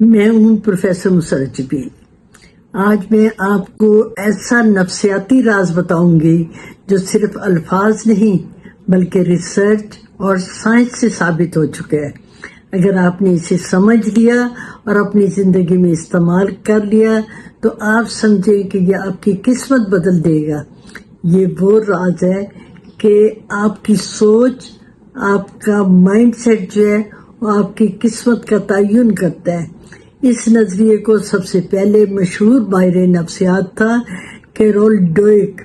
میں ہوں پروفیسر مسرت جبیل۔ آج میں آپ کو ایسا نفسیاتی راز بتاؤں گی جو صرف الفاظ نہیں بلکہ ریسرچ اور سائنس سے ثابت ہو چکا ہے۔ اگر آپ نے اسے سمجھ لیا اور اپنی زندگی میں استعمال کر لیا تو آپ سمجھیں کہ یہ آپ کی قسمت بدل دے گا۔ یہ وہ راز ہے کہ آپ کی سوچ، آپ کا مائنڈ سیٹ جو ہے وہ آپ کی قسمت کا تعین کرتا ہے۔ اس نظریے کو سب سے پہلے مشہور ماہر نفسیات تھا کیرول ڈویک،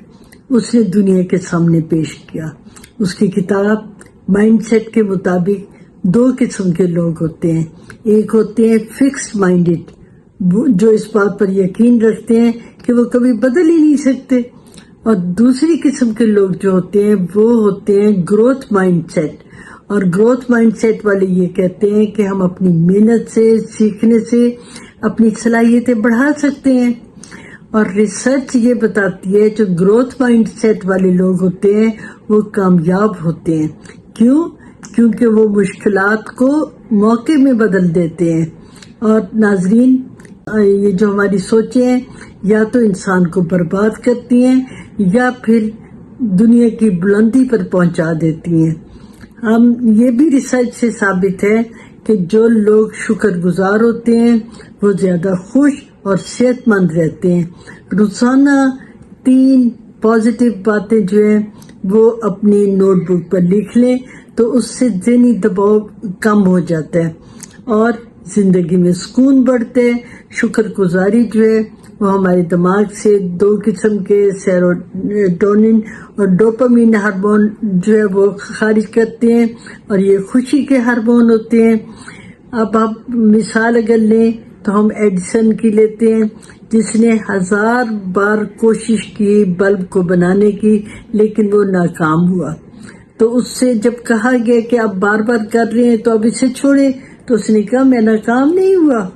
اس نے دنیا کے سامنے پیش کیا۔ اس کی کتاب مائنڈ سیٹ کے مطابق دو قسم کے لوگ ہوتے ہیں۔ ایک ہوتے ہیں فکسڈ مائنڈڈ، جو اس بات پر یقین رکھتے ہیں کہ وہ کبھی بدل ہی نہیں سکتے، اور دوسری قسم کے لوگ جو ہوتے ہیں وہ ہوتے ہیں گروتھ مائنڈ سیٹ۔ اور گروتھ مائنڈ سیٹ والے یہ کہتے ہیں کہ ہم اپنی محنت سے، سیکھنے سے اپنی صلاحیتیں بڑھا سکتے ہیں۔ اور ریسرچ یہ بتاتی ہے جو گروتھ مائنڈ سیٹ والے لوگ ہوتے ہیں وہ کامیاب ہوتے ہیں۔ کیوں؟ کیونکہ وہ مشکلات کو موقع میں بدل دیتے ہیں۔ اور ناظرین، یہ جو ہماری سوچیں ہیں یا تو انسان کو برباد کرتی ہیں یا پھر دنیا کی بلندی پر پہنچا دیتی ہیں۔ ہم یہ بھی ریسرچ سے ثابت ہے کہ جو لوگ شکر گزار ہوتے ہیں وہ زیادہ خوش اور صحت مند رہتے ہیں۔ روزانہ 3 پازیٹیو باتیں جو ہیں وہ اپنی نوٹ بک پر لکھ لیں تو اس سے ذہنی دباؤ کم ہو جاتا ہے اور زندگی میں سکون بڑھتا ہے۔ شکر گزاری جو ہے وہ ہمارے دماغ سے 2 قسم کے سیروٹونین اور ڈوپامین ہارمون جو ہے وہ خارج کرتے ہیں، اور یہ خوشی کے ہارمون ہوتے ہیں۔ اب آپ مثال اگر لیں تو ہم ایڈیسن کی لیتے ہیں، جس نے 1000 بار کوشش کی بلب کو بنانے کی لیکن وہ ناکام ہوا۔ تو اس سے جب کہا گیا کہ آپ بار بار کر رہے ہیں تو اب اسے چھوڑیں، تو اس نے کہا میں ناکام نہیں ہوا،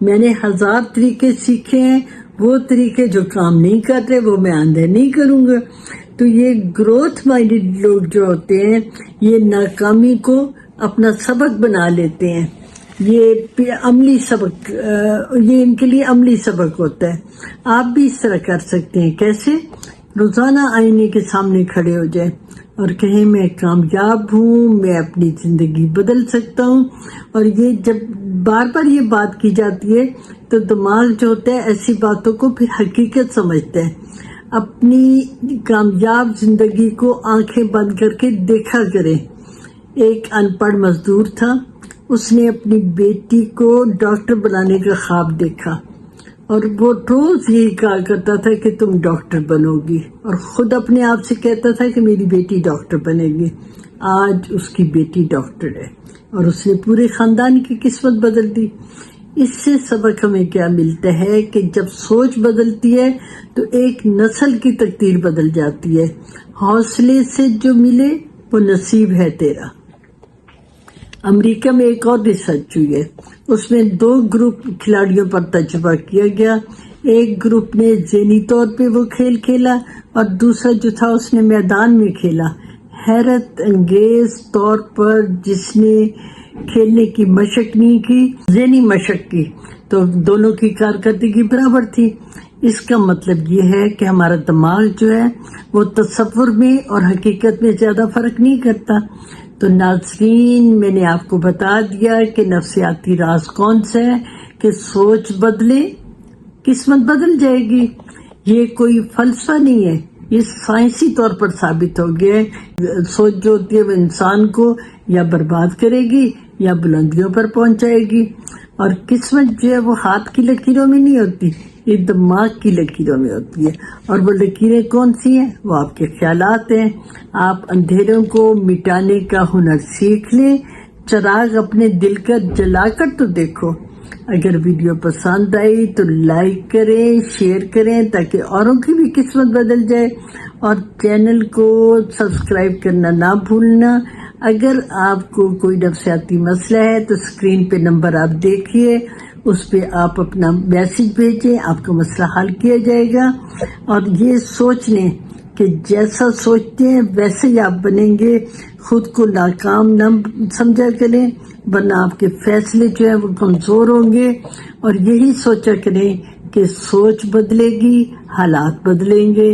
میں نے 1000 طریقے سیکھے ہیں، وہ طریقے جو کام نہیں کر رہے وہ میں آئندہ نہیں کروں گا۔ تو یہ گروتھ مائنڈڈ لوگ جو ہوتے ہیں یہ ناکامی کو اپنا سبق بنا لیتے ہیں۔ یہ عملی سبق، یہ ان کے لیے عملی سبق ہوتا ہے۔ آپ بھی اس طرح کر سکتے ہیں۔ کیسے؟ روزانہ آئینے کے سامنے کھڑے ہو جائیں اور کہیں میں کامیاب ہوں، میں اپنی زندگی بدل سکتا ہوں۔ اور یہ جب بار بار یہ بات کی جاتی ہے تو دماغ جو ہوتا ہے ایسی باتوں کو پھر حقیقت سمجھتا ہے۔ اپنی کامیاب زندگی کو آنکھیں بند کر کے دیکھا کریں۔ ایک ان پڑھ مزدور تھا، اس نے اپنی بیٹی کو ڈاکٹر بنانے کا خواب دیکھا اور وہ روز یہی کہا کرتا تھا کہ تم ڈاکٹر بنو گی، اور خود اپنے آپ سے کہتا تھا کہ میری بیٹی ڈاکٹر بنے گی۔ آج اس کی بیٹی ڈاکٹر ہے اور اس نے پورے خاندان کی قسمت بدل دی۔ اس سے سبق ہمیں کیا ملتا ہے کہ جب سوچ بدلتی ہے تو ایک نسل کی تقدیر بدل جاتی ہے۔ حوصلے سے جو ملے وہ نصیب ہے تیرا۔ امریکہ میں ایک اور ریسرچ ہوئی ہے، اس میں 2 گروپ کھلاڑیوں پر تجربہ کیا گیا۔ ایک گروپ نے ذہنی طور پہ وہ کھیل کھیلا اور دوسرا جو تھا اس نے میدان میں کھیلا۔ حیرت انگیز طور پر جس نے کھیلنے کی مشق نہیں کی، ذہنی مشق کی، تو دونوں کی کارکردگی برابر تھی۔ اس کا مطلب یہ ہے کہ ہمارا دماغ جو ہے وہ تصور میں اور حقیقت میں زیادہ فرق نہیں کرتا۔ تو ناظرین، میں نے آپ کو بتا دیا کہ نفسیاتی راز کون سا ہے کہ سوچ بدلے قسمت بدل جائے گی۔ یہ کوئی فلسفہ نہیں ہے، یہ سائنسی طور پر ثابت ہو گیا ہے۔ سوچ جو ہوتی ہے وہ انسان کو یا برباد کرے گی یا بلندیوں پر پہنچائے گی، اور قسمت جو ہے وہ ہاتھ کی لکیروں میں نہیں ہوتی، یہ دماغ کی لکیروں میں ہوتی ہے۔ اور وہ لکیریں کون سی ہیں؟ وہ آپ کے خیالات ہیں۔ آپ اندھیروں کو مٹانے کا ہنر سیکھ لیں، چراغ اپنے دل کا جلا کر تو دیکھو۔ اگر ویڈیو پسند آئی تو لائک کریں، شیئر کریں تاکہ اوروں کی بھی قسمت بدل جائے، اور چینل کو سبسکرائب کرنا نہ بھولنا۔ اگر آپ کو کوئی نفسیاتی مسئلہ ہے تو اسکرین پہ نمبر آپ دیکھیے، اس پہ آپ اپنا میسج بھیجیں، آپ کا مسئلہ حل کیا جائے گا۔ اور یہ سوچ لیں کہ جیسا سوچتے ہیں ویسے ہی آپ بنیں گے. خود کو ناکام نہ سمجھا کریں ورنہ آپ کے فیصلے جو ہیں وہ کمزور ہوں گے. اور یہی سوچا کریں کہ سوچ بدلے گی حالات بدلیں گے،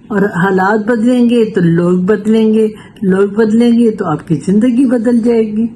اور حالات بدلیں گے تو لوگ بدلیں گے، لوگ بدلیں گے تو آپ کی زندگی بدل جائے گی.